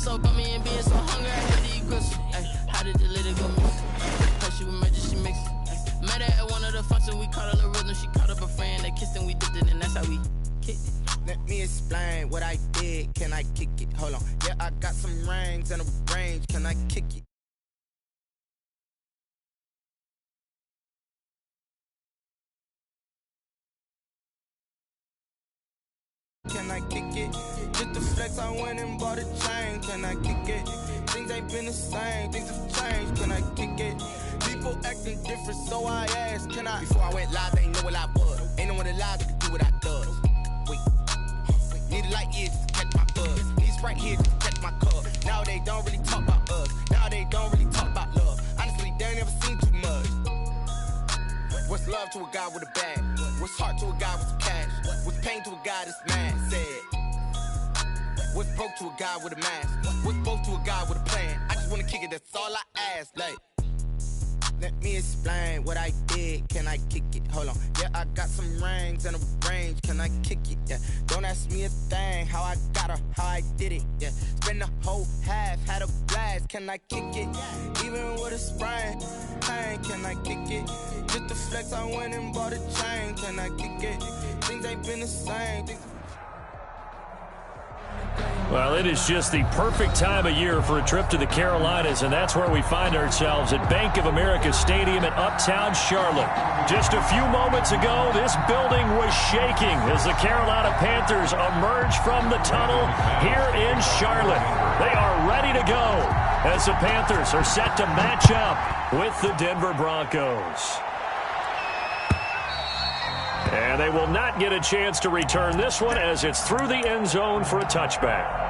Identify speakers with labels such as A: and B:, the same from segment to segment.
A: so bummy and being so hungry, I had to eat grits. How did the lady go miss? She was murder, she mixed. Met her at one of the functions, we caught her the rhythm. She caught up a friend, they kissed and we dipped it, and that's how we kicked it.
B: Let me explain what I did. Can I kick it? Hold on. Yeah, I got some rings and a range. Can I kick it? Can I kick it? Just the flex, I went and bought a chain. Can I kick it? Things ain't been the same, things have changed. Can I kick it? People acting different, so I asked, can I? Before I went live, they ain't know what I was. Ain't no one alive that could do what I does. Wait, need a light years to catch my buzz. These right here just catch my cup. Now they don't really talk about us. Now they don't really talk about love. Honestly, they ain't never seen too much. What's love to a guy with a bag? What's heart to a guy with some cash? What's pain to a guy that's mad? Said. What's broke to a guy with a mask? What's both to a guy with a plan? I just wanna kick it, that's all I ask. Like, let me explain what I did. Can I kick it? Hold on. Yeah, I got some rings and a range. Can I kick it? Yeah. Don't ask me a thing. How I got her, how I did it. Yeah. Spend the whole half, had a blast. Can I kick it? Even with a sprain. Pain, can I kick it? Just the flex, I went and bought a chain. Can I kick it? Things ain't been the same.
C: Well, it is just the perfect time of year for a trip to the Carolinas, and that's where we find ourselves at Bank of America Stadium in Uptown Charlotte. Just a few moments ago, this building was shaking as the Carolina Panthers emerged from the tunnel here in Charlotte. They are ready to go as the Panthers are set to match up with the Denver Broncos. And they will not get a chance to return this one as it's through the end zone for a touchback.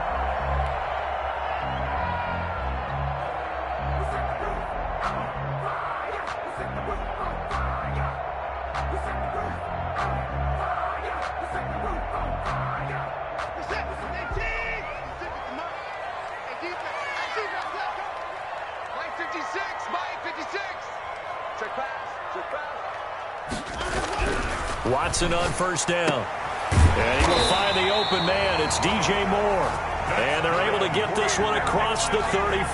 C: Watson on first down. And he will find the open man. It's DJ Moore. And they're able to get this one across the 35.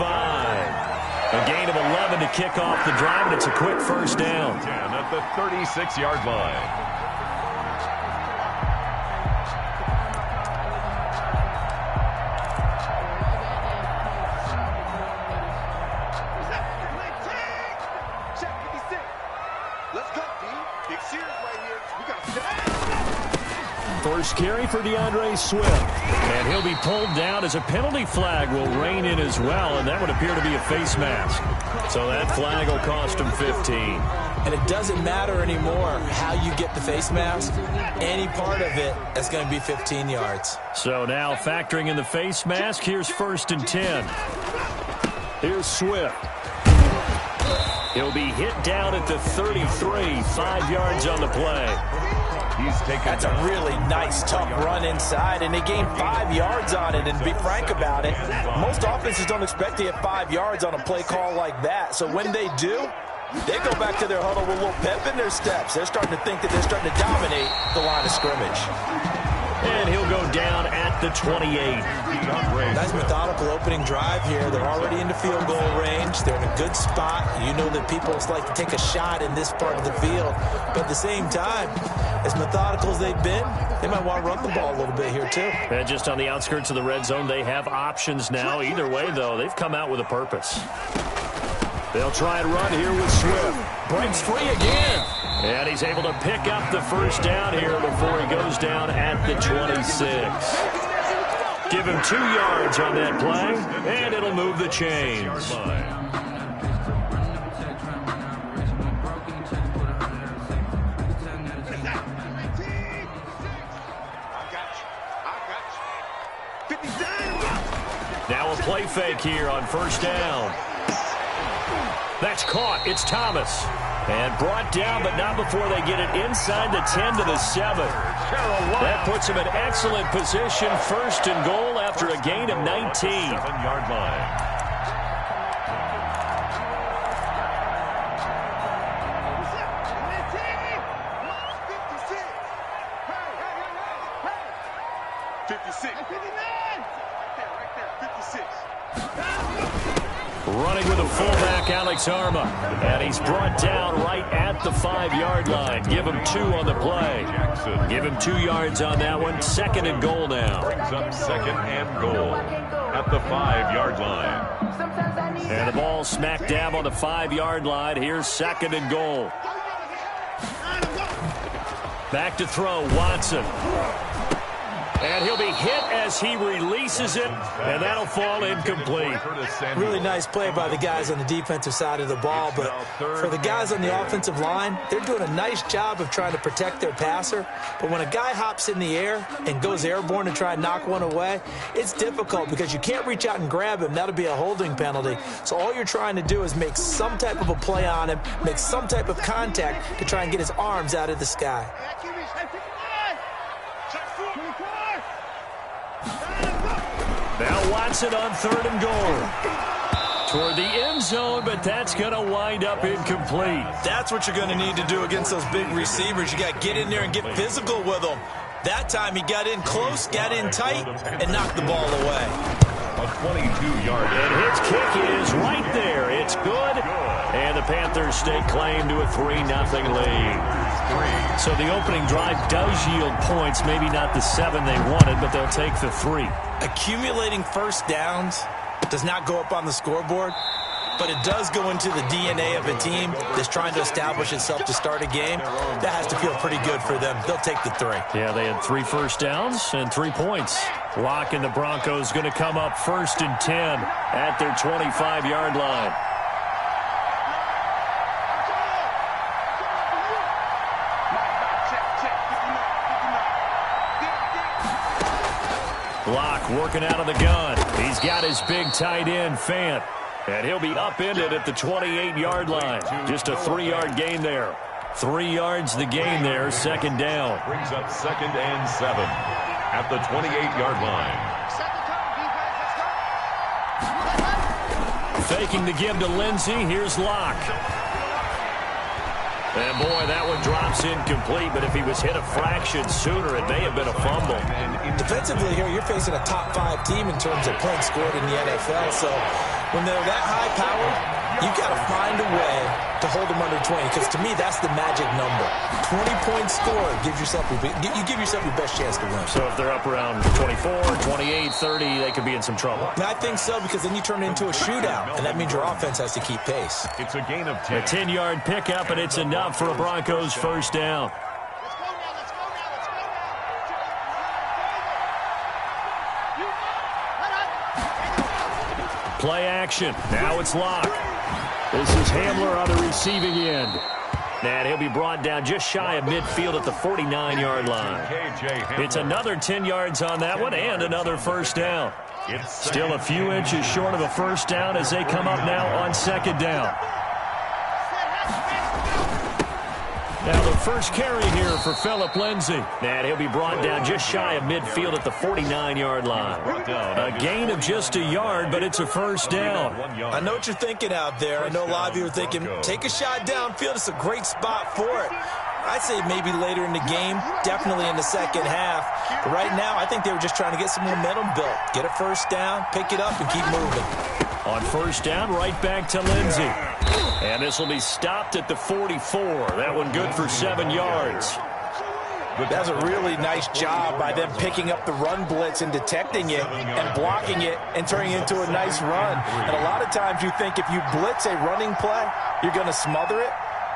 C: A gain of 11 to kick off the drive, and it's a quick first down.
D: 10 at the 36-yard line.
C: First carry for DeAndre Swift. And he'll be pulled down as a penalty flag will rein in as well, and that would appear to be a face mask. So that flag will cost him 15.
E: And it doesn't matter anymore how you get the face mask. Any part of it is going to be 15 yards.
C: So now factoring in the face mask, here's 1st and 10. Here's Swift. He'll be hit down at the 33, 5 yards on the play.
E: That's a really nice, tough run inside, and they gained 5 yards on it. And to be frank about it, most offenses don't expect to get 5 yards on a play call like that. So when they do, they go back to their huddle with a little pep in their steps. They're starting to think that they're starting to dominate the line of scrimmage.
C: And he'll go down at the 28.
E: Nice methodical opening drive here. They're already into field goal range. They're in a good spot. You know that people like to take a shot in this part of the field. But at the same time, as methodical as they've been, they might want to run the ball a little bit here too.
C: And just on the outskirts of the red zone, they have options now. Either way, though, they've come out with a purpose. They'll try and run here with Swift. Breaks free again. And he's able to pick up the first down here before he goes down at the 26. Give him 2 yards on that play, and it'll move the chains. Now a play fake here on first down. That's caught. It's Thomas. And brought down, but not before they get it inside the 10 to the 7. That puts him in excellent position. 1st and goal after a gain of 19.
D: 7-yard line.
C: Running with a fullback, Alex Arma. And he's brought down right at the 5-yard line. Give him 2 on the play. Give him 2 yards on that one. 2nd and goal now.
D: Brings up 2nd and goal at the 5-yard line.
C: And the ball smack dab on the 5-yard line. Here's 2nd and goal. Back to throw, Watson. And he'll be hit as he releases it, and that'll fall incomplete.
E: Really nice play by the guys on the defensive side of the ball, but for the guys on the offensive line, they're doing a nice job of trying to protect their passer. But when a guy hops in the air and goes airborne to try and knock one away, it's difficult because you can't reach out and grab him. That'll be a holding penalty. So all you're trying to do is make some type of a play on him, make some type of contact to try and get his arms out of the sky.
C: Now Watson on 3rd and goal. Toward the end zone, but that's going to wind up incomplete.
E: That's what you're going to need to do against those big receivers. You got to get in there and get physical with them. That time he got in close, got in tight, and knocked the ball away.
D: A 22-yard.
C: And his kick is right there. It's good. And the Panthers stake claim to a 3-0 lead. So the opening drive does yield points, maybe not the 7 they wanted, but they'll take the 3.
E: Accumulating first downs does not go up on the scoreboard, but it does go into the DNA of a team that's trying to establish itself to start a game. That has to feel pretty good for them. They'll take the 3.
C: Yeah, they had 3 first downs and 3 points. LURK and the Broncos going to come up 1st and 10 at their 25-yard line. LURK working out of the gun. He's got his big tight end, Fant. And he'll be upended at the 28-yard line. Just a 3-yard gain there. 3 yards the gain there, 2nd down.
D: Brings up 2nd and 7 at the 28-yard line.
C: Faking the give to Lindsey. Here's LURK. And boy, that one drops incomplete, but if he was hit a fraction sooner, it may have been a fumble.
E: Defensively here, you're facing a top 5 team in terms of points scored in the NFL, so when they're that high powered, you've got to find a way to hold them under 20, because to me, that's the magic number. 20 points scored gives yourself you give yourself your best chance to win.
C: So if they're up around 24, 28, 30, they could be in some trouble.
E: And I think so, because then you turn it into a shootout, and that means your offense has to keep pace.
D: It's a gain of 10.
C: A 10-yard pickup, and it's enough for a Broncos first down. Play action. Now it's LURK. This is Hamler on the receiving end. And he'll be brought down just shy of midfield at the 49-yard line. It's another 10 yards on that one and another first down. Still a few inches short of a first down as they come up now on 2nd down. Now the first carry here for Phillip Lindsay. And he'll be brought down just shy of midfield at the 49-yard line. A gain of just a yard, but it's a first down.
E: I know what you're thinking out there. I know a lot of you are thinking, take a shot downfield. It's a great spot for it. I'd say maybe later in the game, definitely in the second half. But right now, I think they were just trying to get some momentum built. Get a first down, pick it up, and keep moving.
C: On first down, right back to Lindsay. And this will be stopped at the 44. That one good for 7 yards.
E: That's a really nice job by them picking up the run blitz and detecting it and blocking it and turning it into a nice run. And a lot of times you think if you blitz a running play, you're going to smother it.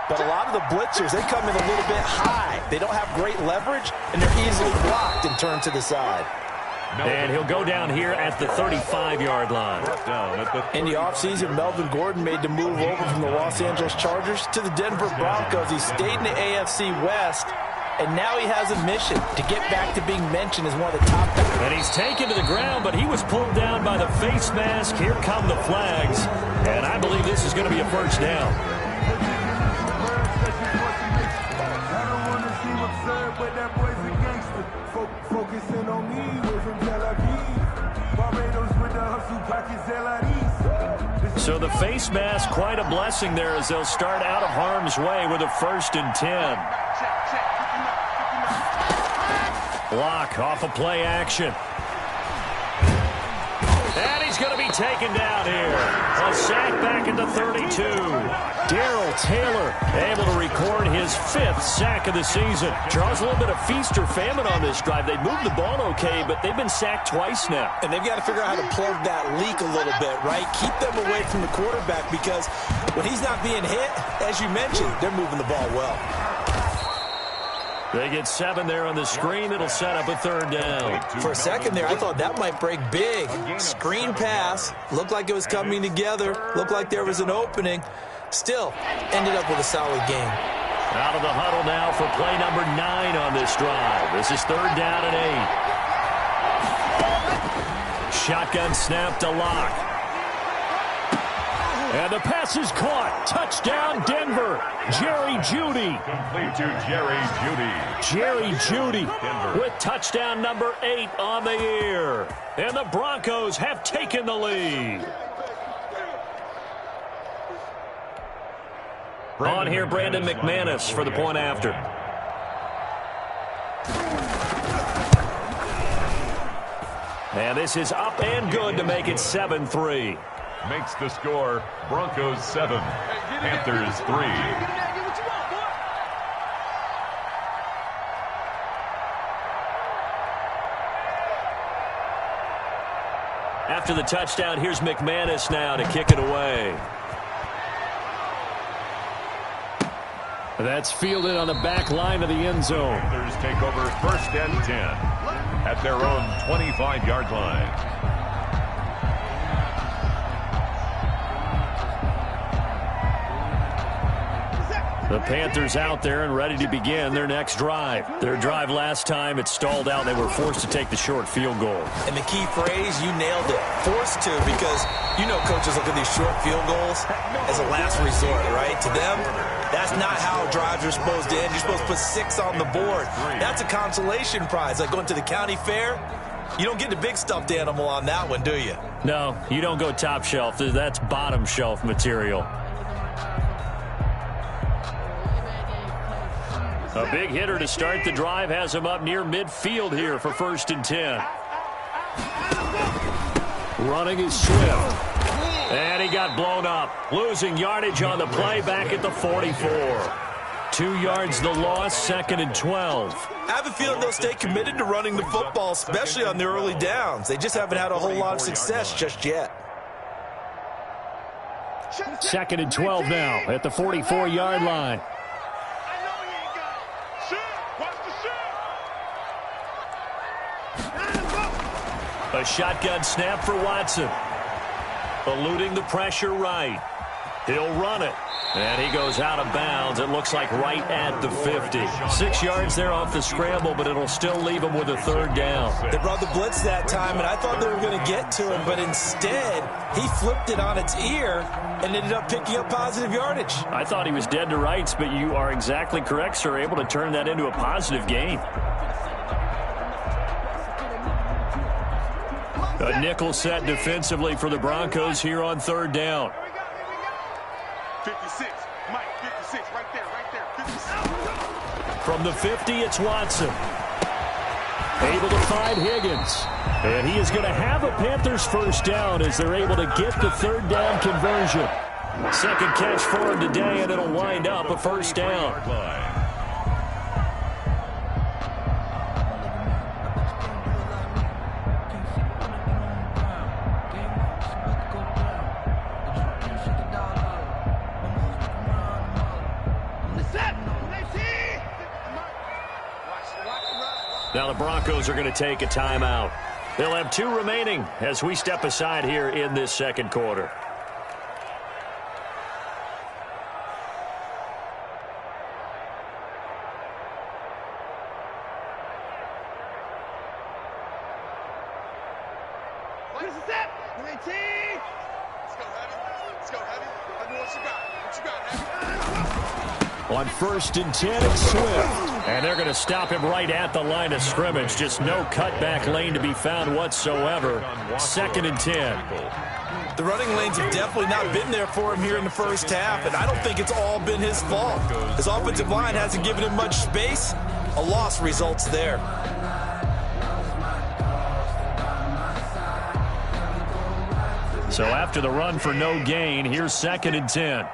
E: But a lot of the blitzers, they come in a little bit high. They don't have great leverage, and they're easily blocked and turned to the side.
C: And he'll go down here at the 35-yard line.
E: In the offseason, Melvin Gordon made the move over from the Los Angeles Chargers to the Denver Broncos. He stayed in the AFC West, and now he has a mission to get back to being mentioned as one of the top guys.
C: And he's taken to the ground, but he was pulled down by the face mask. Here come the flags, and I believe this is going to be a first down. So the face mask, quite a blessing there as they'll start out of harm's way with a 1st and 10. LURK off of play action. And taken down here. A sack back at the 32. Darrell Taylor able to record his 5th sack of the season. Charles, a little bit of feast or famine on this drive. They moved the ball okay, but they've been sacked twice now.
E: And they've got to figure out how to plug that leak a little bit, right? Keep them away from the quarterback because when he's not being hit, as you mentioned, they're moving the ball well.
C: They get 7 there on the screen. It'll set up a 3rd down.
E: For a second there, I thought that might break big. Screen pass. Looked like it was coming together. Looked like there was an opening. Still, ended up with a solid game.
C: Out of the huddle now for play number 9 on this drive. This is 3rd down and 8. Shotgun snap to LURK. And the pass is caught. Touchdown, Denver. Jerry Jeudy.
D: Complete to Jerry Jeudy.
C: Jerry Jeudy
D: Denver.
C: with touchdown number 8 on the year. And the Broncos have taken the lead. On here, Brandon McManus for the point after. And this is up and good to make it 7-3.
D: Makes the score Broncos 7, Panthers 3.
C: After the touchdown, here's McManus now to kick it away. That's fielded on the back line of the end zone.
D: Panthers take over 1st and 10 at their own 25-yard line.
C: The Panthers out there and ready to begin their next drive. Their drive last time, it stalled out. They were forced to take the short field goal.
E: And the key phrase, you nailed it. Forced to, because you know coaches look at these short field goals as a last resort, right? To them, that's not how drives are supposed to end. You're supposed to put 6 on the board. That's a consolation prize, like going to the county fair. You don't get the big stuffed animal on that one, do you?
C: No, you don't go top shelf. That's bottom shelf material. A big hitter to start the drive has him up near midfield here for 1st and 10. Running is Swift. And he got blown up. Losing yardage on the play back at the 44. 2 yards the loss, 2nd and 12.
E: I have a feeling they'll stay committed to running the football, especially on the early downs. They just haven't had a whole lot of success just yet.
C: 2nd and 12 now at the 44-yard line. A shotgun snap for Watson. Eluding the pressure right. He'll run it. And he goes out of bounds. It looks like right at the 50. 6 yards there off the scramble, but it'll still leave him with a 3rd down.
E: They brought the blitz that time, and I thought they were going to get to him, but instead, he flipped it on its ear and ended up picking up positive yardage.
C: I thought he was dead to rights, but you are exactly correct, sir. Able to turn that into a positive gain. A nickel set defensively for the Broncos here on 3rd down.
B: 56, Mike, 56, right there, 56.
C: From the 50, it's Watson. Able to find Higgins. And he is going to have a Panthers 1st down as they're able to get the 3rd down conversion. 2nd catch for him today, and it'll wind up a 1st down. Now the Broncos are going to take a timeout. They'll have 2 remaining as we step aside here in this 2nd quarter.
B: This is it. 19. Let's go, Heavy. Let's go, Heavy. Heavy, what you got? What you got, Heavy?
C: On 1st and 10, it's Swift. And they're going to stop him right at the line of scrimmage. Just no cutback lane to be found whatsoever. 2nd and 10.
E: The running lanes have definitely not been there for him here in the 1st half, and I don't think it's all been his fault. His offensive line hasn't given him much space. A loss results there.
C: So after the run for no gain, here's 2nd and 10.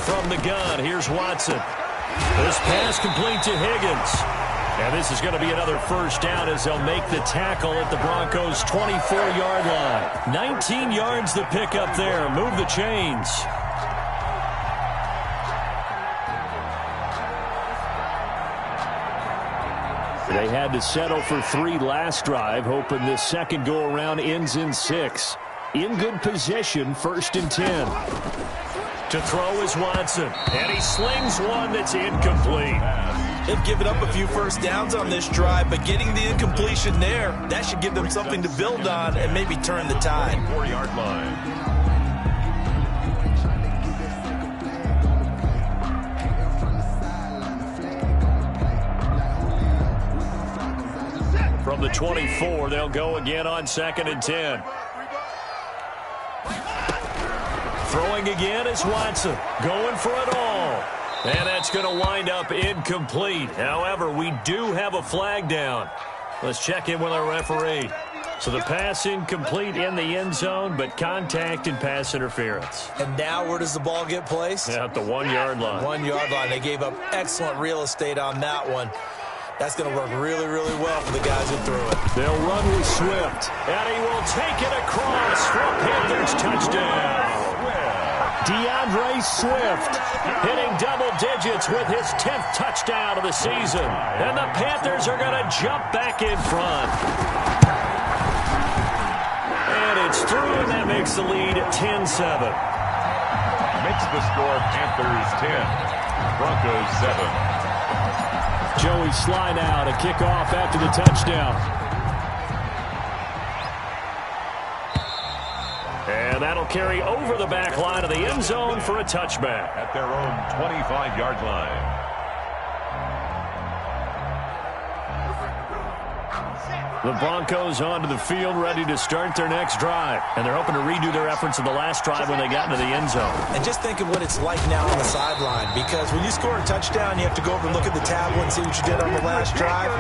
C: From the gun, here's Watson. This pass complete to Higgins. And this is going to be another first down as they'll make the tackle at the Broncos' 24-yard line. 19 yards to pick up there. Move the chains. They had to settle for 3 last drive, hoping this second go-around ends in 6. In good position, 1st and 10. To throw is Watson, and he slings one that's incomplete.
E: They've given up a few first downs on this drive, but getting the incompletion there, that should give them something to build on and maybe turn the tide.
D: 4-yard line.
C: From the 24, they'll go again on 2nd and 10. Throwing again is Watson, going for it all. And that's going to wind up incomplete. However, we do have a flag down. Let's check in with our referee. So the pass incomplete in the end zone, but contact and pass interference.
E: And now where does the ball get placed?
C: At the 1-yard line.
E: 1-yard line. They gave up excellent real estate on that one. That's going to work really, really well for the guys who threw it.
C: They'll run with Swift. And he will take it across for a Panthers touchdown. DeAndre Swift hitting double digits with his 10th touchdown of the season. And the Panthers are going to jump back in front. And it's through, and that makes the lead 10-7.
D: Makes the score Panthers 10, Broncos 7.
C: Joey Slye now to kick off after the touchdown. And that'll carry over the back line of the end zone for a touchback.
D: At their own 25-yard line.
C: The Broncos onto the field, ready to start their next drive. And they're hoping to redo their efforts of the last drive when they got into the end zone.
E: And just think of what it's like now on the sideline, because when you score a touchdown, you have to go over and look at the tablet and see what you did on the last drive.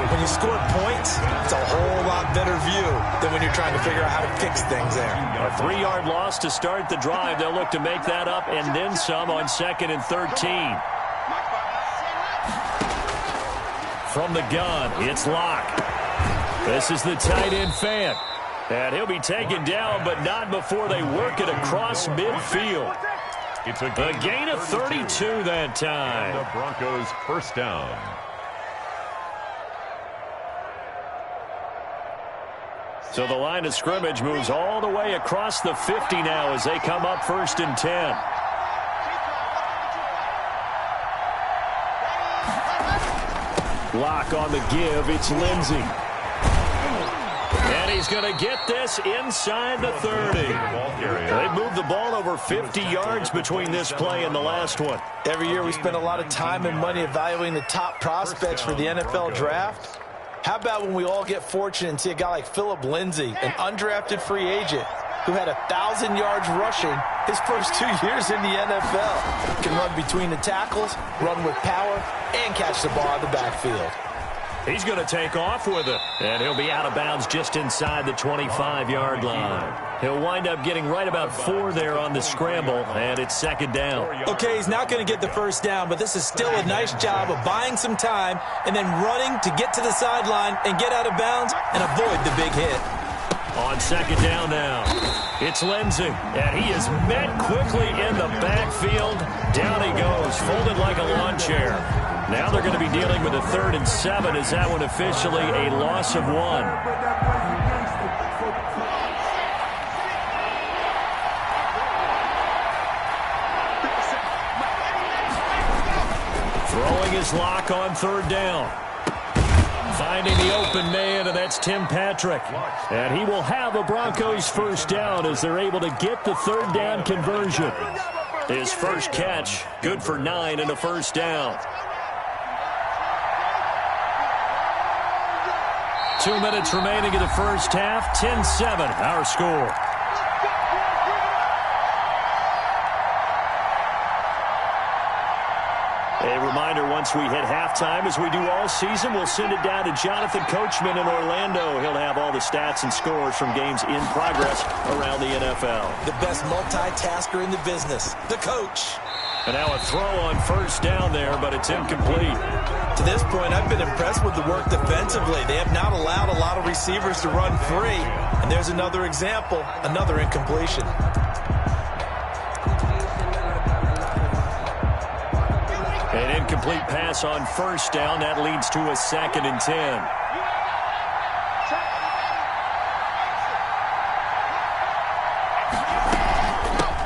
E: When you score points, it's a whole lot better view than when you're trying to figure out how to fix things there.
C: A 3-yard loss to start the drive. They'll look to make that up and then some on 2nd and 13. From the gun, it's LURK. This is the tight end Fant. And he'll be taken down, but not before they work it across midfield.
D: It's a
C: gain of 32 that time.
D: And the Broncos first down.
C: So the line of scrimmage moves all the way across the 50 now as they come up 1st and 10. LURK on the give. It's Lindsey. And he's going to get this inside the 30. They moved the ball over 50 yards between this play and the last one.
E: Every year we spend a lot of time and money evaluating the top prospects for the NFL draft. How about when we all get fortunate and see a guy like Phillip Lindsay, an undrafted free agent, who had 1,000 yards rushing his first 2 years in the NFL. Can run between the tackles, run with power, and catch the ball out of the backfield.
C: He's going to take off with it. And he'll be out of bounds just inside the 25-yard line. He'll wind up getting right about 4 there on the scramble, and it's 2nd down.
E: Okay, he's not going to get the first down, but this is still a nice job of buying some time and then running to get to the sideline and get out of bounds and avoid the big hit.
C: On 2nd down now, it's Lindsey, and he is met quickly in the backfield. Down he goes, folded like a lawn chair. Now they're going to be dealing with a 3rd and 7 as that one officially a loss of 1. Throwing his LURK on 3rd down. Finding the open man, and that's Tim Patrick. And he will have a Broncos first down as they're able to get the 3rd down conversion. His first catch, good for 9 and a first down. 2 minutes remaining in the first half, 10-7, our score. A reminder once once we hit halftime, as we do all season. We'll send it down to Jonathan Coachman in Orlando. He'll have all the stats and scores from games in progress around the NFL.
E: The best multitasker in the business, the coach.
C: And now a throw on first down there, but it's incomplete.
E: To this point, I've been impressed with the work defensively. They have not allowed a lot of receivers to run free. And there's another example, another incompletion.
C: An incomplete pass on first down. That leads to a 2nd and 10.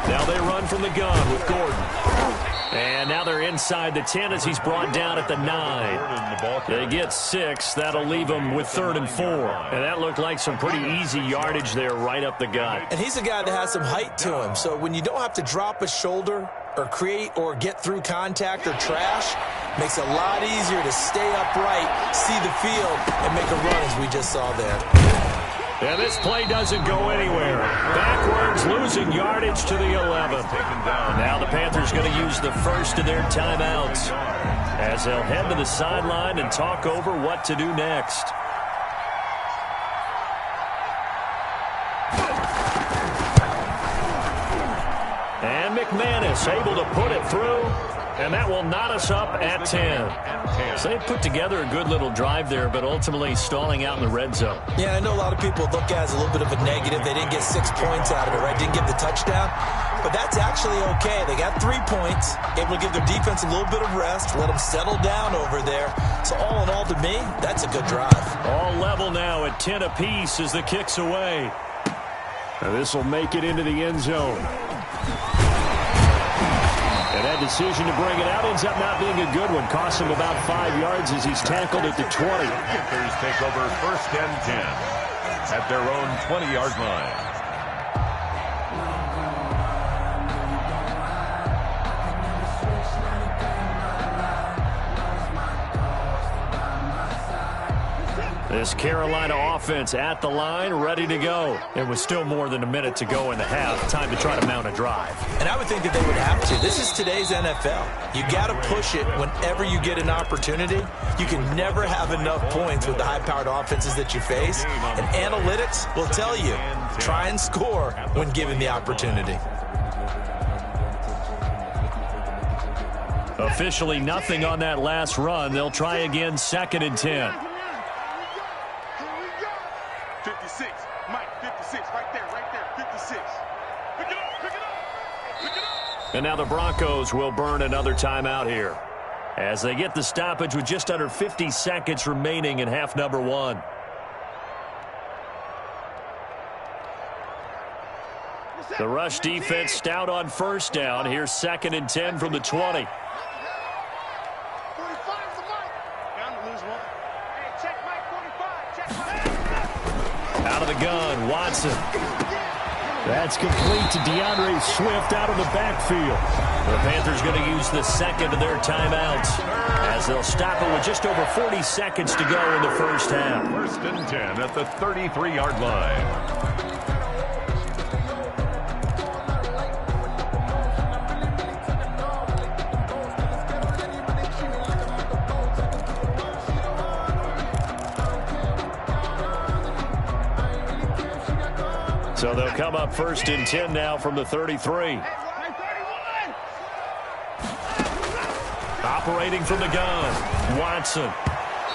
C: Now they run from the gun with Gordon. And now they're inside the 10 as he's brought down at the 9. They get 6. That'll leave them with 3rd and 4. And that looked like some pretty easy yardage there right up the gut.
E: And he's a guy that has some height to him. So when you don't have to drop a shoulder or create or get through contact or trash, makes it a lot easier to stay upright, see the field, and make a run as we just saw there.
C: And this play doesn't go anywhere. Backwards, losing yardage to the 11. Now the Panthers going to use the first of their timeouts as they'll head to the sideline and talk over what to do next. And McManus able to put it through. And that will knot us up at 10. So they put together a good little drive there, but ultimately stalling out in the red zone.
E: Yeah, I know a lot of people look at it as a little bit of a negative. They didn't get 6 points out of it, right? Didn't get the touchdown. But that's actually okay. They got 3 points, able to give their defense a little bit of rest, let them settle down over there. So all in all, to me, that's a good drive.
C: All level now at 10 apiece as the kick's away. And this will make it into the end zone. And that decision to bring it out ends up not being a good one. Costs him about 5 yards as he's tackled at the 20.
D: Panthers take over 1st and 10 at their own 20-yard line.
C: This Carolina offense at the line, ready to go. And with still more than a minute to go in the half, time to try to mount a drive.
E: And I would think that they would have to. This is today's NFL. You got to push it whenever you get an opportunity. You can never have enough points with the high-powered offenses that you face. And analytics will tell you, try and score when given the opportunity.
C: Officially nothing on that last run. They'll try again, 2nd and 10.
B: 56, Mike, 56, right there, 56. Pick it up, pick it up, pick it up.
C: And now the Broncos will burn another timeout here as they get the stoppage with just under 50 seconds remaining in half number 1. The rush defense stout on first down. Here's 2nd and 10 from the 20. Out of the gun, Watson. That's complete to DeAndre Swift out of the backfield. The Panthers going to use the 2nd of their timeouts as they'll stop it with just over 40 seconds to go in the first half.
D: 1st and 10 at the 33-yard line.
C: So they'll come up 1st and 10 now from the 33. Operating from the gun, Watson.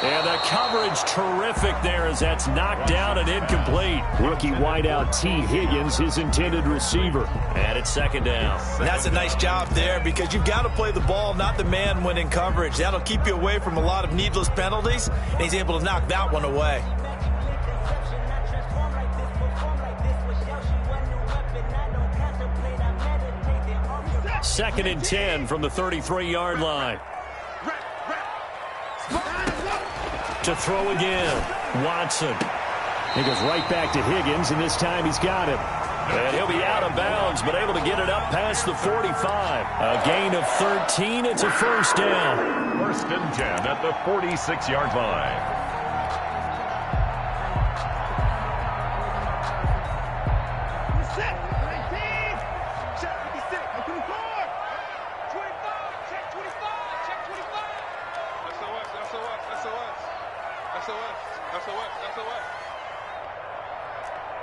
C: And the coverage terrific there as that's knocked down and incomplete. Rookie wideout T. Higgins, his intended receiver. And it's 2nd down.
E: And that's a nice job there because you've got to play the ball, not the man when in coverage. That'll keep you away from a lot of needless penalties, and he's able to knock that one away.
C: 2nd and 10 from the 33-yard line. To throw again, Watson. He goes right back to Higgins, and this time he's got him. And he'll be out of bounds, but able to get it up past the 45. A gain of 13. It's a 1st down.
D: 1st and 10 at the 46-yard line.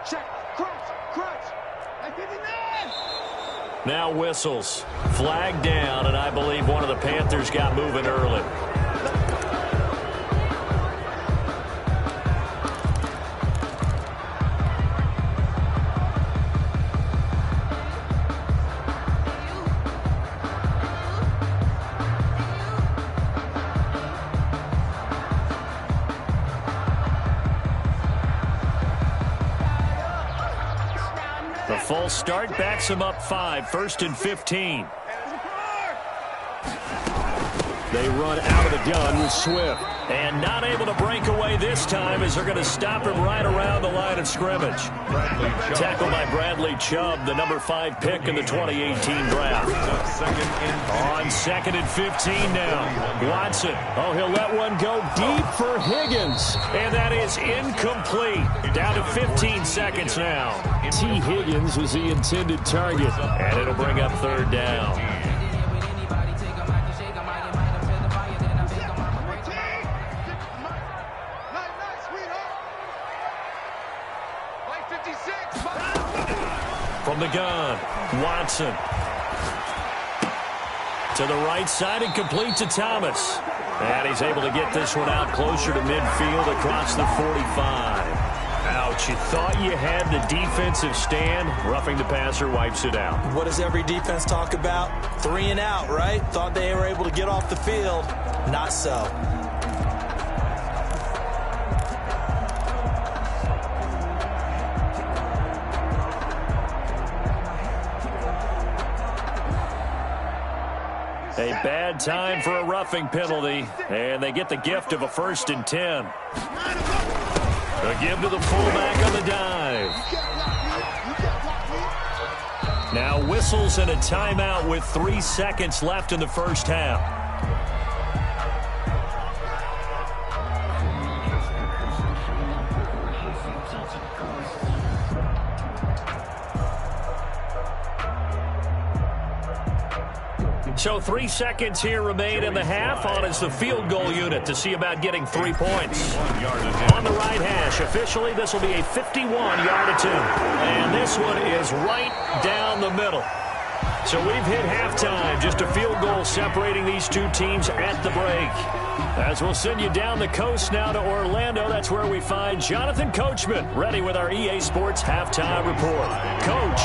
F: Check, crunch.
C: Now whistles. Flag down, and I believe one of the Panthers got moving early. The full start backs him up 5, 1st and 15. They run out of the gun with Swift. And not able to break away this time as they're going to stop him right around the line of scrimmage. Tackled by Bradley Chubb, the number 5 pick in the 2018 draft. On 2nd and 15 now. Watson. Oh, he'll let one go deep for Higgins. And that is incomplete. Down to 15 seconds now. T. Higgins was the intended target. And it'll bring up 3rd down. From the gun, Watson. To the right side and complete to Thomas. And he's able to get this one out closer to midfield across the 45. Ouch, you thought you had the defensive stand. Roughing the passer wipes it out.
E: What does every defense talk about? 3 and out, right? Thought they were able to get off the field. Not so.
C: A bad time for a roughing penalty, and they get the gift of a 1st and 10. A give to the fullback on the dive. Now whistles and a timeout with 3 seconds left in the first half. So 3 seconds here remain in the half. On is the field goal unit to see about getting 3 points. On the right hash, officially this will be a 51-yard attempt. And this one is right down the middle. So we've hit halftime. Just a field goal separating these two teams at the break. As we'll send you down the coast now to Orlando, that's where we find Jonathan Coachman, ready with our EA Sports halftime report. Coach,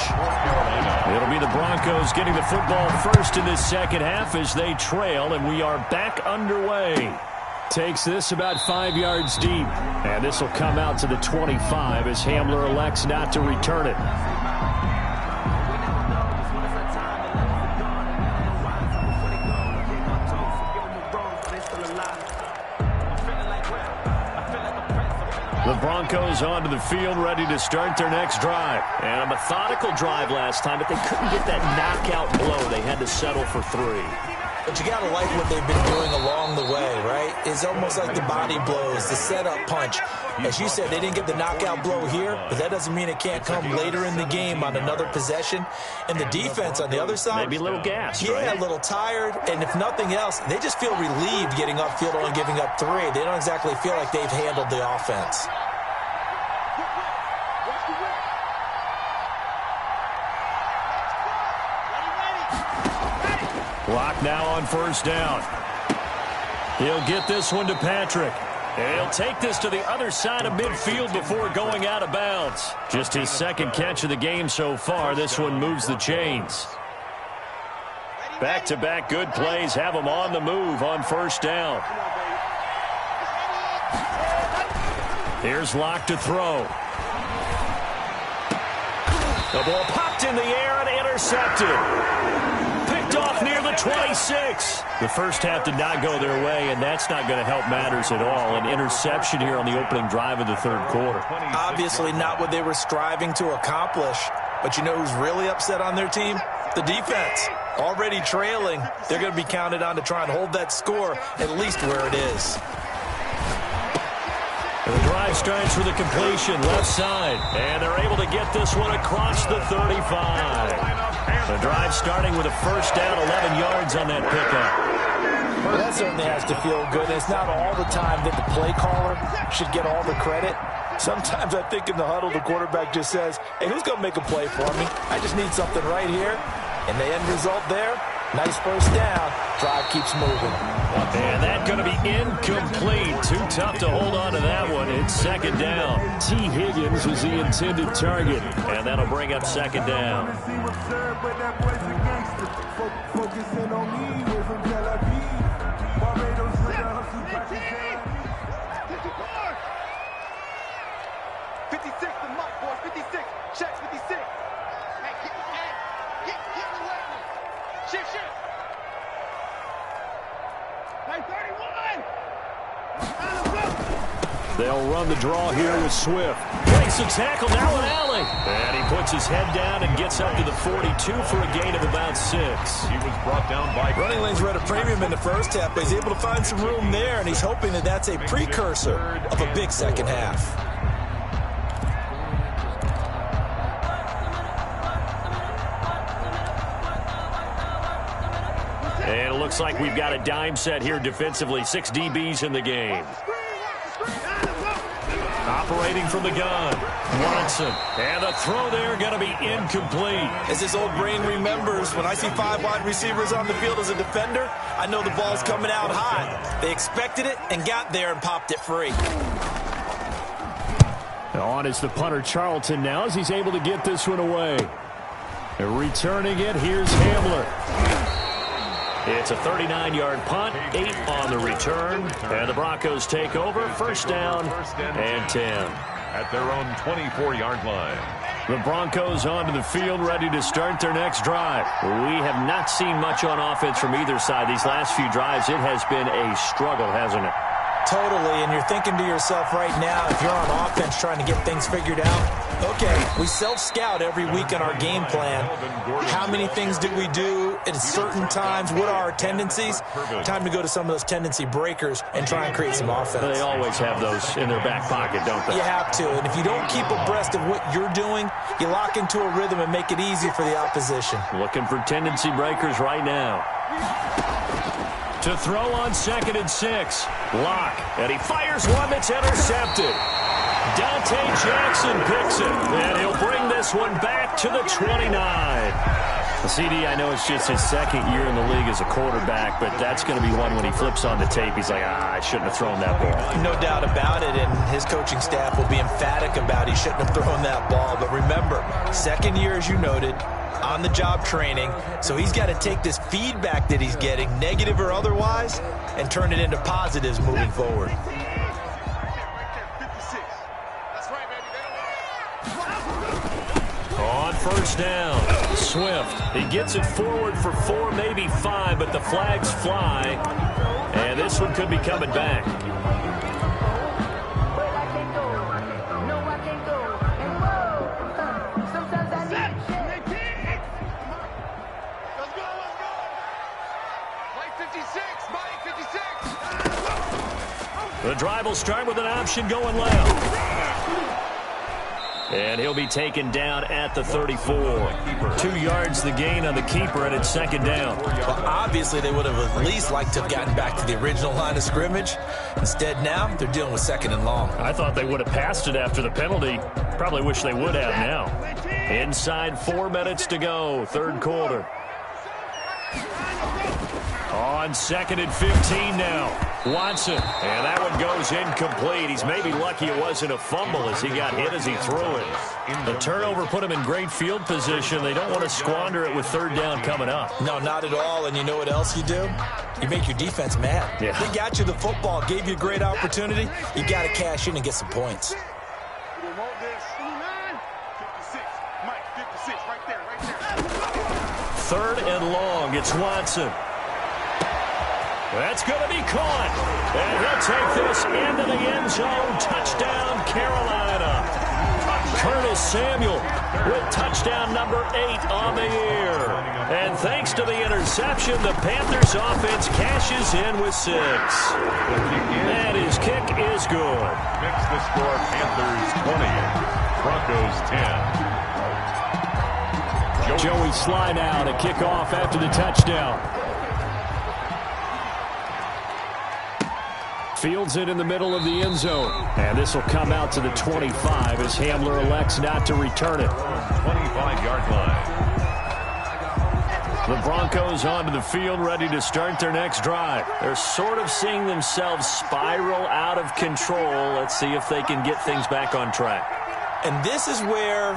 C: it'll be the Broncos getting the football first in this second half as they trail, and we are back underway. Takes this about 5 yards deep, and this will come out to the 25 as Hamler elects not to return it. The Broncos onto the field, ready to start their next drive. And a methodical drive last time, but they couldn't get that knockout blow. They had to settle for 3.
E: But you got to like what they've been doing along the way, right? It's almost like the body blows, the setup punch. As you said, they didn't get the knockout blow here, but that doesn't mean it can't come later in the game on another possession. And the defense on the other side,
C: maybe a little gassed,
E: yeah,
C: right?
E: A little tired. And if nothing else, they just feel relieved getting upfield only giving up 3. They don't exactly feel like they've handled the offense.
C: Clock now on 1st down. He'll get this one to Patrick. And he'll take this to the other side of midfield before going out of bounds. Just his 2nd catch of the game so far. This one moves the chains. Back-to-back good plays have him on the move on 1st down. Here's Locke to throw. The ball popped in the air and intercepted. Off near the 26. The first half did not go their way, and that's not going to help matters at all. An interception here on the opening drive of the 3rd quarter.
E: Obviously not what they were striving to accomplish. But you know who's really upset on their team? The defense. Already trailing. They're going to be counted on to try and hold that score at least where it is.
C: And the drive starts with a completion left side. And they're able to get this one across the 35. The drive starting with a 1st down, 11 yards on that pickup.
E: Well, that certainly has to feel good. And it's not all the time that the play caller should get all the credit. Sometimes I think in the huddle, the quarterback just says, hey, who's going to make a play for me? I just need something right here. And the end result there, nice first down. Drive keeps moving.
C: And that's going to be incomplete. Too tough to hold on to that one. It's second down. T. Higgins was the intended target. And that'll bring up second down.
B: Focusing on me, we're from Tel Aviv. Barbados with a hustle package.
F: 56, the mark, boys. 56. Check 56. Hey, get the way. Shift. Hey, 31.
C: They'll run the draw here with Swift. Breaks the tackle, now an alley. And he puts his head down and gets up to the 42 for a gain of about 6.
D: He was brought down by...
E: Running lanes were at a premium in the first half, but he's able to find some room there, and he's hoping that that's a precursor of a big second half.
C: And it looks like we've got a dime set here defensively. 6 DBs in the game. Operating from the gun, Watson. And the throw there going to be incomplete.
E: As his old brain remembers, when I see 5 wide receivers on the field as a defender, I know the ball's coming out high. They expected it and got there and popped it free.
C: On is the punter Charlton now as he's able to get this one away. And returning it, here's Hamler. It's a 39-yard punt, 8 on the return, and the Broncos take over, first down and 10.
D: At their own 24-yard line.
C: The Broncos onto the field, ready to start their next drive. We have not seen much on offense from either side these last few drives. It has been a struggle, hasn't it?
E: Totally, and you're thinking to yourself right now, if you're on offense trying to get things figured out, okay, we self-scout every week on our game plan. How many things do we do at certain times? What are our tendencies? Time to go to some of those tendency breakers and try and create some offense.
C: They always have those in their back pocket, don't they?
E: You have to, and if you don't keep abreast of what you're doing, you lock into a rhythm and make it easy for the opposition.
C: Looking for tendency breakers right now. To throw on 2nd and 6. LURK. And he fires one that's intercepted. Dante Jackson picks it. And he'll bring this one back to the 29. CD, I know it's just his second year in the league as a quarterback, but that's going to be one when he flips on the tape. He's like, I shouldn't have thrown that ball.
E: No doubt about it, and his coaching staff will be emphatic about he shouldn't have thrown that ball. But remember, second year, as you noted, on-the-job training, so he's got to take this feedback that he's getting, negative or otherwise, and turn it into positives moving forward.
C: On first down, Swift. He gets it forward for 4, maybe 5, but the flags fly, and this one could be coming back. The drive will start with an option going left. And he'll be taken down at the 34. 2 yards the gain on the keeper, and it's second down.
E: Well, obviously, they would have at least liked to have gotten back to the original line of scrimmage. Instead, now, they're dealing with 2nd and long.
C: I thought they would have passed it after the penalty. Probably wish they would have now. Inside 4 minutes to go, 3rd quarter. On 2nd and 15 now. Watson, and that one goes incomplete. He's maybe lucky it wasn't a fumble as he got hit as he threw it. The turnover put him in great field position. They don't want to squander it with 3rd down coming up.
E: No, not at all. And you know what else you do? You make your defense mad.
C: Yeah.
E: They got you the football, gave you a great opportunity. You got to cash in and get some points.
C: 3rd and long. It's Watson. That's going to be caught. And he'll take this into the end zone. Touchdown, Carolina. Curtis Samuel with touchdown number 8 on the year. And thanks to the interception, the Panthers offense cashes in with 6. And his kick is good.
D: Makes the score Panthers 20, Broncos 10.
C: Joey Slye now to kick off after the touchdown. Fields it in the middle of the end zone. And this will come out to the 25 as Hamler elects not to return it.
D: 25-yard line.
C: The Broncos onto the field, ready to start their next drive. They're sort of seeing themselves spiral out of control. Let's see if they can get things back on track.
E: And this is where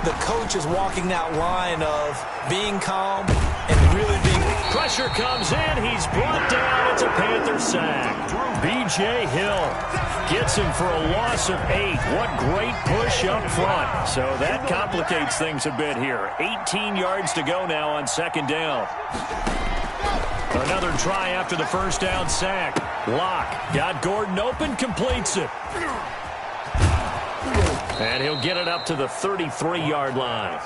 E: the coach is walking that line of being calm and really being...
C: Pressure comes in. He's brought down. It's a Panther sack. B.J. Hill gets him for a loss of 8. What great push up front. So that complicates things a bit here. 18 yards to go now on second down. Another try after the first down sack. LURK got Gordon open, completes it. And he'll get it up to the 33-yard line.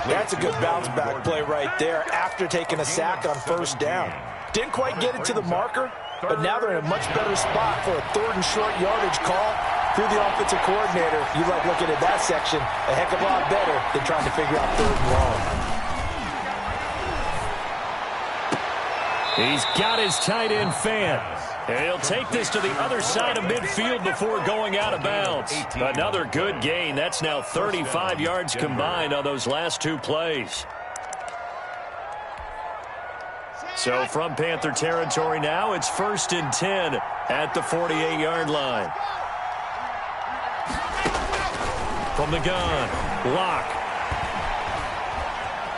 E: That's a good bounce-back play right there after taking a sack on first down. Didn't quite get it to the marker, but now they're in a much better spot for a third and short yardage call through the offensive coordinator. You like looking at that section a heck of a lot better than trying to figure out third and long.
C: He's got his tight end fan. And he'll take this to the other side of midfield before going out of bounds. Another good gain. That's now 35 yards combined on those last two plays. So from Panther territory now, it's 1st and 10 at the 48-yard line. From the gun, LURK.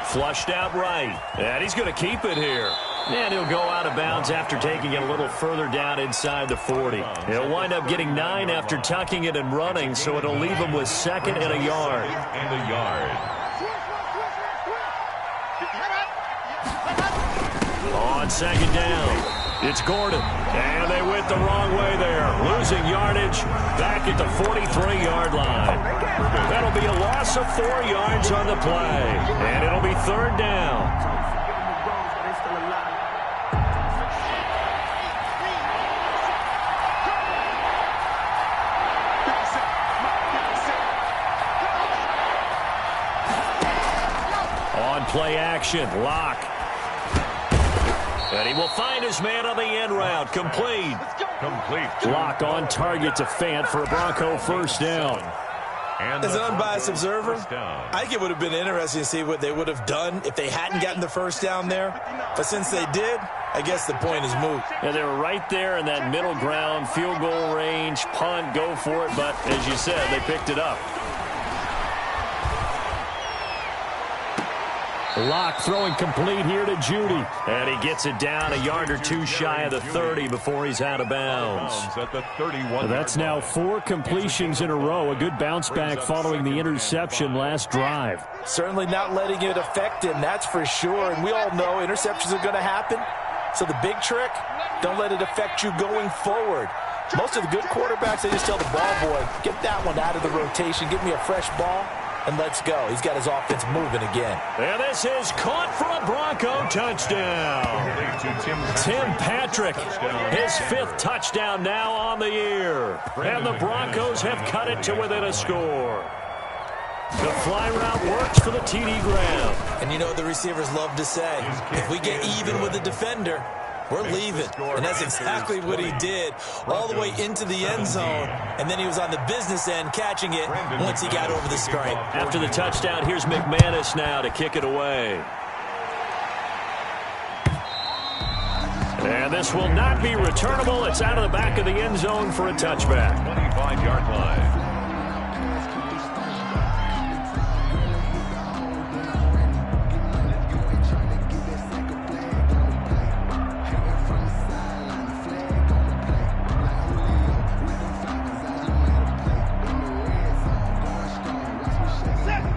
C: Flushed out right. And he's going to keep it here. And he'll go out of bounds after taking it a little further down inside the 40. He'll wind up getting 9 after tucking it and running, so it'll leave him with 2nd and a yard. On second down, it's Gordon. And they went the wrong way there. Losing yardage back at the 43-yard line. That'll be a loss of 4 yards on the play. And it'll be third down. Play action, LURK. And he will find his man on the end route. Complete. LURK on target to Fant for a Bronco first down.
E: As an unbiased observer, I think it would have been interesting to see what they would have done if they hadn't gotten the first down there. But since they did, I guess the point is moot.
C: Yeah, they were right there in that middle ground, field goal range, punt, go for it. But as you said, they picked it up. LURK throwing complete here to Judy. And he gets it down a yard or two shy of the 30 before he's out of bounds. That's now 4 completions in a row. A good bounce back following the interception last drive.
E: Certainly not letting it affect him, that's for sure. And we all know interceptions are going to happen. So the big trick, don't let it affect you going forward. Most of the good quarterbacks, they just tell the ball boy, get that one out of the rotation, give me a fresh ball. And let's go. He's got his offense moving again.
C: And this is caught for a Bronco touchdown. Tim Patrick, his 5th touchdown now on the year. And the Broncos have cut it to within a score. The fly route works for the TD Graham.
E: And you know what the receivers love to say? If we get even with the defender, we're leaving. And that's exactly what he did all the way into the end zone. And then he was on the business end catching it once he got over the stripe.
C: After the touchdown, here's McManus now to kick it away. And this will not be returnable. It's out of the back of the end zone for a touchback.
D: 25-yard line.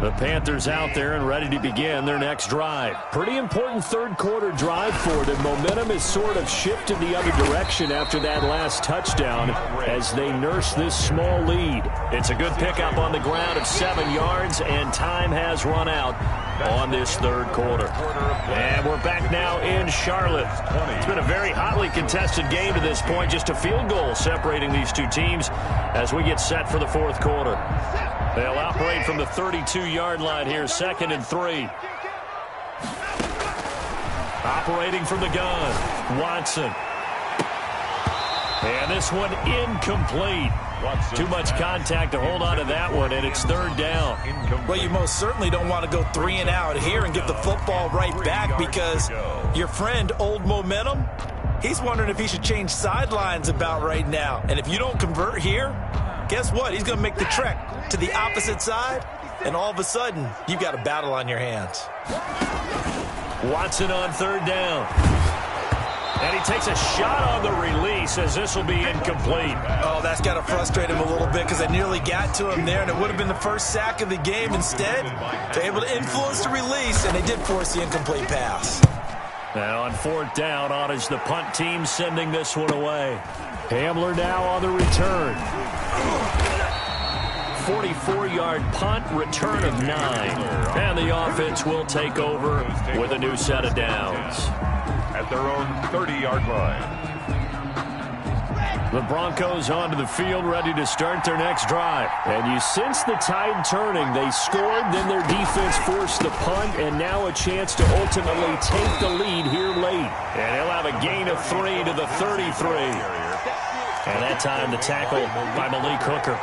C: The Panthers out there and ready to begin their next drive. Pretty important third quarter drive for them. Momentum has sort of shifted the other direction after that last touchdown as they nurse this small lead. It's a good pickup on the ground of 7 yards, and time has run out on this third quarter. And we're back now in Charlotte. It's been a very hotly contested game to this point. Just a field goal separating these two teams as we get set for the fourth quarter. They'll operate from the 32-yard line here, 2nd and 3. Operating from the gun, Watson. And this one incomplete. Too much contact to hold on to that one, and it's third down.
E: Well, you most certainly don't want to go 3 and out here and get the football right back, because your friend, Old Momentum, he's wondering if he should change sidelines about right now. And if you don't convert here, guess what? He's going to make the trek to the opposite side, and all of a sudden, you've got a battle on your hands.
C: Watson on third down. And he takes a shot on the release, as this will be incomplete.
E: Oh, that's got to frustrate him a little bit, because I nearly got to him there, and it would have been the first sack of the game. Instead, they're able to influence the release, and they did force the incomplete pass.
C: Now on fourth down, on is the punt team sending this one away. Hamler now on the return. 44-yard punt, return of 9. And the offense will take over with a new set of downs.
D: At their own 30-yard line.
C: The Broncos onto the field, ready to start their next drive. And you sense the tide turning. They scored, then their defense forced the punt, and now a chance to ultimately take the lead here late. And he'll have a gain of 3 to the 33. And that time the tackle by Malik Hooker.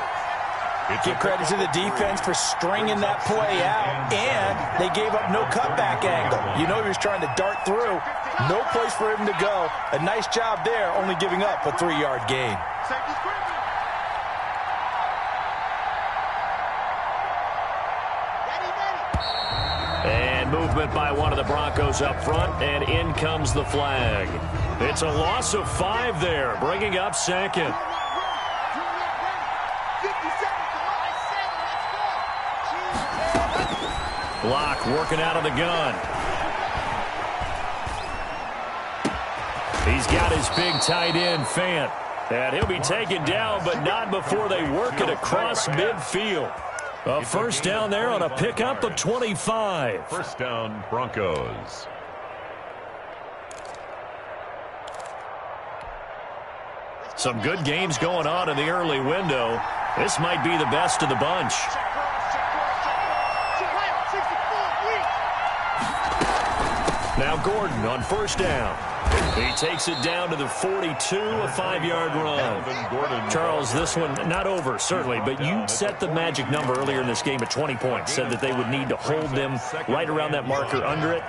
E: Give credit to the defense for stringing that play out, and they gave up no cutback angle. You know he was trying to dart through. No place for him to go. A nice job there, only giving up a 3-yard gain.
C: And movement by one of the Broncos up front, and in comes the flag. It's a loss of 5 there, bringing up second. Block working out of the gun. He's got his big tight end, Fant. And he'll be taken down, but not before they work it across midfield. A first down there on a pickup of 25.
D: First down, Broncos.
C: Some good games going on in the early window. This might be the best of the bunch. Now Gordon on first down. He takes it down to the 42, a 5-yard run. Charles, this one not over, certainly, but you set the magic number earlier in this game at 20 points. Said that they would need to hold them right around that marker under it.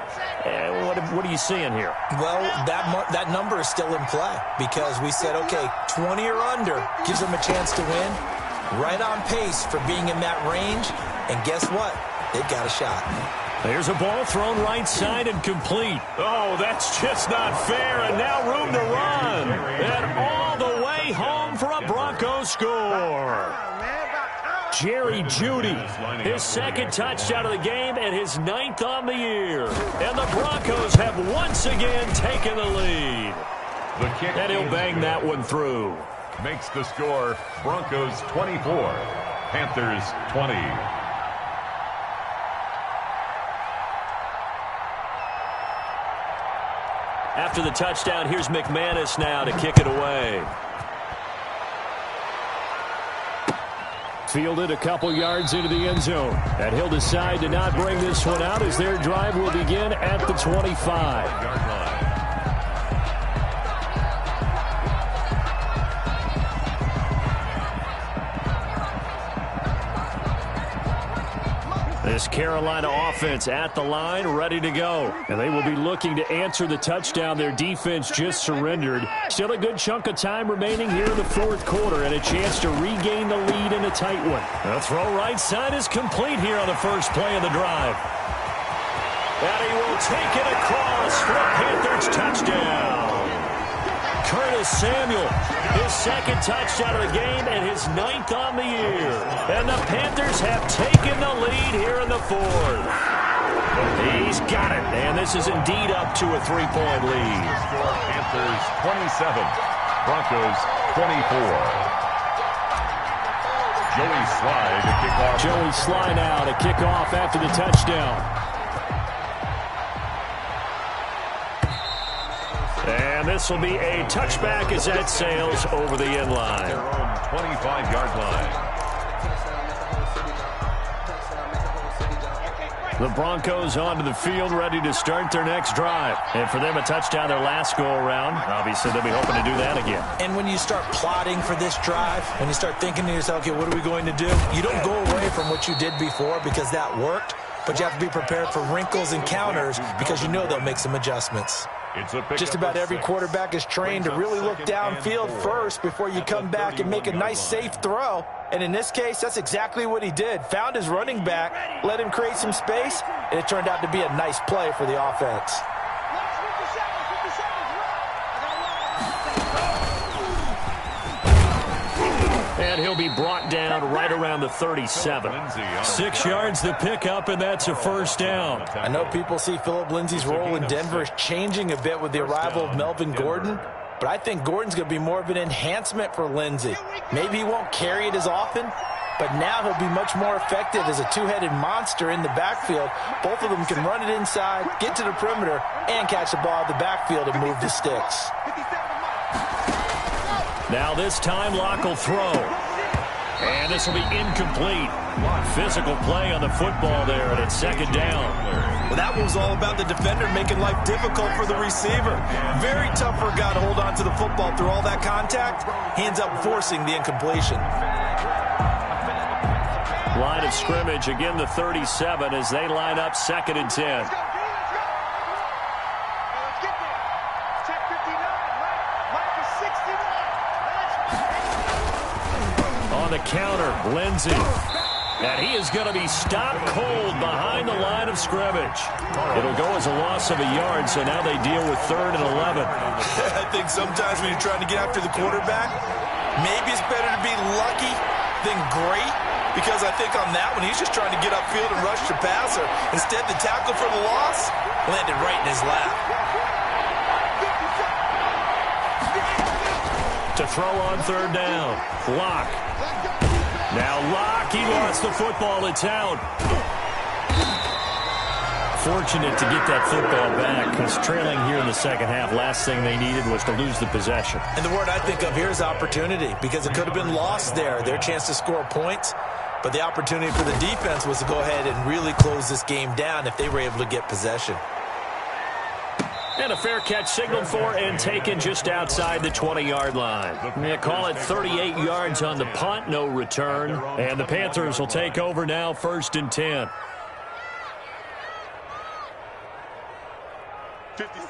C: What are you seeing here?
E: Well, that number is still in play, because we said, okay, 20 or under gives them a chance to win. Right on pace for being in that range, and guess what? They've got a shot.
C: There's a ball thrown right side and complete. Oh, that's just not fair, and now room to run. And all the way home for a Broncos score. Jerry Jeudy, his second touchdown of the game and his 9th on the year. And the Broncos have once again taken the lead. And he'll bang that one through.
D: Makes the score Broncos 24, Panthers 20.
C: After the touchdown, here's McManus now to kick it away. Fielded a couple yards into the end zone. And he'll decide to not bring this one out as their drive will begin at the 25. This Carolina offense at the line, ready to go. And they will be looking to answer the touchdown their defense just surrendered. Still a good chunk of time remaining here in the fourth quarter, and a chance to regain the lead in a tight one. The throw right side is complete here on the first play of the drive. And he will take it across for the Panthers touchdown. Curtis Samuel, his second touchdown of the game and his 9th on the year. And the Panthers have taken the lead here in the fourth. He's got it, and this is indeed up to a 3-point lead.
D: Panthers 27, Broncos 24. Joey Sly to kick off.
C: Joey Sly now to kick off after the touchdown. And this will be a touchback as that sails over the end line.
D: Their own 25-yard line.
C: The Broncos onto the field, ready to start their next drive. And for them, a touchdown their last go-around. Obviously, they'll be hoping to do that again.
E: And when you start plotting for this drive, when you start thinking to yourself, okay, what are we going to do? You don't go away from what you did before because that worked, but you have to be prepared for wrinkles and counters because you know they'll make some adjustments. Just about every quarterback is trained to really look downfield first before you come back and make a nice, safe throw. And in this case, that's exactly what he did. Found his running back, let him create some space, and it turned out to be a nice play for the offense.
C: And he'll be brought down right around the 37. 6 yards the pickup, and that's a first down.
E: I know people see Phillip Lindsay's role in Denver changing a bit with the arrival of Melvin Gordon, but I think Gordon's going to be more of an enhancement for Lindsay. Maybe he won't carry it as often, but now he'll be much more effective as a two-headed monster in the backfield. Both of them can run it inside, get to the perimeter, and catch the ball at the backfield and move the sticks.
C: Now this time, LURK will throw. And this will be incomplete. Physical play on the football there, and it's second down.
E: Well, that was all about the defender making life difficult for the receiver. Very tough for a guy to hold on to the football through all that contact. He ends up forcing the incompletion.
C: Line of scrimmage, again the 37 as they line up 2nd and 10. The counter, Lindsay. And he is going to be stopped cold behind the line of scrimmage. It'll go as a loss of a yard, so now they deal with 3rd and 11.
E: I think sometimes when you're trying to get after the quarterback, maybe it's better to be lucky than great, because I think on that one, he's just trying to get upfield and rush the passer. Instead, the tackle for the loss landed right in his lap.
C: To throw on 3rd down, LURK. Now LURK, he lost the football. It's out. Fortunate to get that football back, because trailing here in the second half, last thing they needed was to lose the possession.
E: And the word I think of here is opportunity, because it could have been lost there, their chance to score points. But the opportunity for the defense was to go ahead and really close this game down if they were able to get possession.
C: And a fair catch signaled for and taken just outside the 20-yard line. They call it 38 yards on the punt, no return. And the Panthers will take over now, 1st and 10.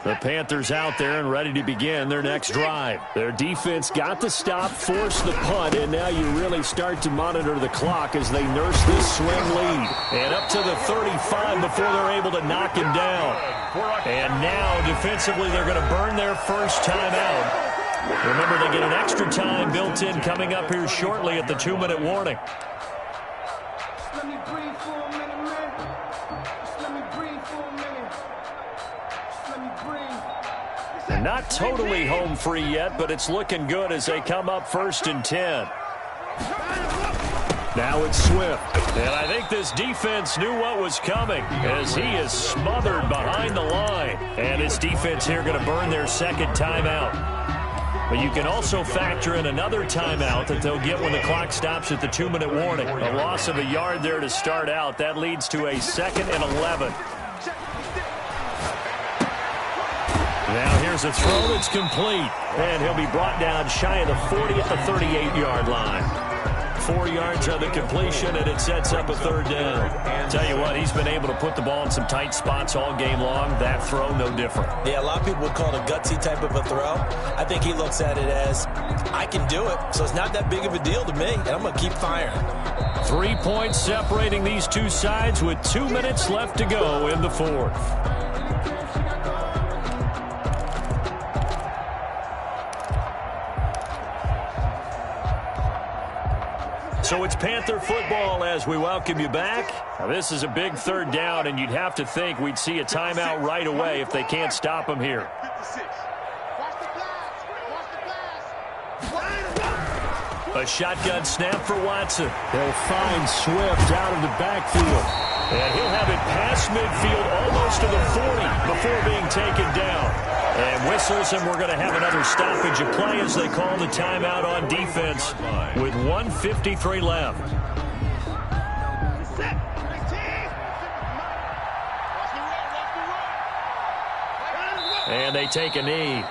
C: The Panthers out there and ready to begin their next drive. Their defense got the stop, forced the punt, and now you really start to monitor the clock as they nurse this swing lead. And up to the 35 before they're able to knock him down. And now, defensively, they're going to burn their first timeout. Remember, they get an extra time built in coming up here shortly at the 2-minute warning.
B: Let me breathe for a minute, man. Just let me breathe for a minute. Just let me breathe.
C: And not totally home free yet, but it's looking good as they come up 1st and 10. Now it's Swift. And I think this defense knew what was coming as he is smothered behind the line. And his defense here going to burn their second timeout. But you can also factor in another timeout that they'll get when the clock stops at the 2-minute warning. A loss of a yard there to start out. That leads to a 2nd and 11. Now here's a throw that's complete. And he'll be brought down shy of the 40 at the 38-yard line. 4 yards on the completion, and it sets up a 3rd down. Tell you what, he's been able to put the ball in some tight spots all game long. That throw, no different.
E: Yeah, a lot of people would call it a gutsy type of a throw. I think he looks at it as, I can do it, so it's not that big of a deal to me, and I'm going to keep firing.
C: 3 points separating these two sides with 2 minutes left to go in the 4th. So it's Panther football as we welcome you back. Now this is a big 3rd down, and you'd have to think we'd see a timeout right away if they can't stop him here. A shotgun snap for Watson. They'll find Swift out of the backfield. And he'll have it past midfield almost to the 40 before being taken down. And whistles, and we're going to have another stoppage of play as they call the timeout on defense with 1:53 left. And they take a knee.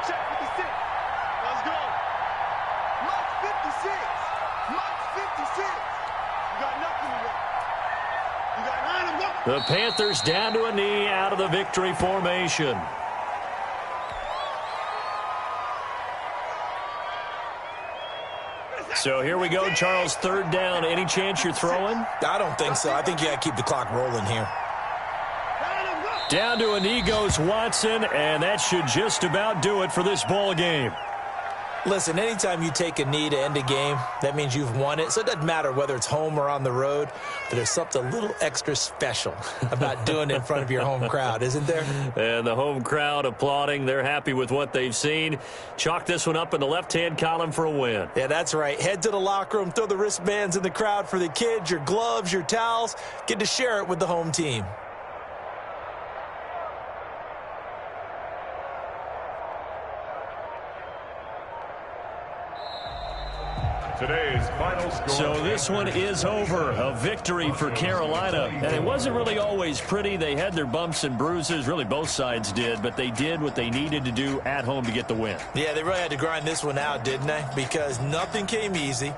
F: Check 56. Let's go. Mark 56. Mark 56. You got nothing to go. You got 9 of them.
C: The Panthers down to a knee out of the victory formation. So here we go, Charles, 3rd down. Any chance you're throwing?
E: I don't think so. I think you got to keep the clock rolling here.
C: Down to a knee goes Watson, and that should just about do it for this ball game.
E: Listen, anytime you take a knee to end a game, that means you've won it. So it doesn't matter whether it's home or on the road, but there's something a little extra special about doing it in front of your home crowd, isn't there?
C: And the home crowd applauding. They're happy with what they've seen. Chalk this one up in the left-hand column for a win.
E: Yeah, that's right. Head to the locker room, throw the wristbands in the crowd for the kids, your gloves, your towels. Get to share it with the home team.
D: Today's final score.
C: So this one is over. A victory for Carolina. And it wasn't really always pretty. They had their bumps and bruises. Really, both sides did. But they did what they needed to do at home to get the win.
E: Yeah, they really had to grind this one out, didn't they? Because nothing came easy.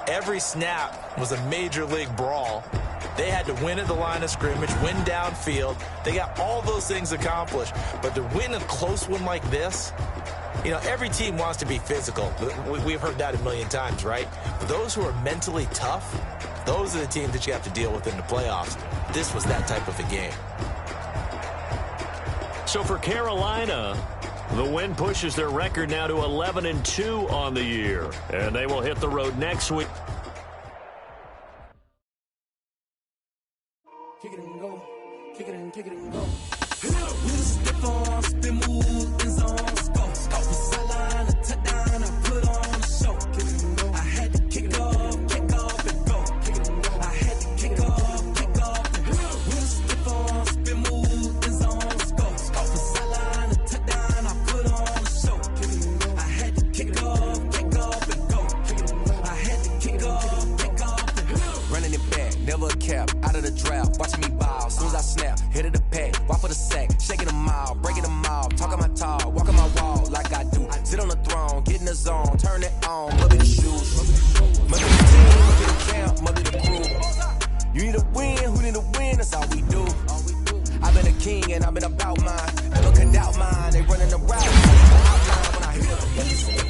E: Every snap was a major league brawl. They had to win at the line of scrimmage, win downfield. They got all those things accomplished. But to win a close one like this, you know, every team wants to be physical. We've heard that a million times, right? But those who are mentally tough, those are the teams that you have to deal with in the playoffs. This was that type of a game.
C: So for Carolina, the win pushes their record now to 11-2 on the year. And they will hit the road next week.
G: Kick it and go. Kick it and go. Step on, spin, move, in zone, go. Off the sideline, a touchdown, I put on a show. Kick it and go. I had to kick off and go. Kick it and go. I had to kick off and go. Step on, spin, move, in zone, go. Off the sideline, a touchdown, I put on a show. Kick it and go. I had to kick off and go. Kick it and go. I had to kick off and go. Running it back, never a cap, out of the draft, watching me ball. As soon as I snap, hit it the pack, walk for the sack, shaking them out, breaking them out, talking my talk, walking my wall like I do. Sit on the throne, get in the zone, turn it on, mother the shoes. Mother the team, mother the camp, mother the crew. You need a win, who need a win, that's all we do. I've been a king and I've been about mine, never could doubt mine. They running the route, outline when I hit them.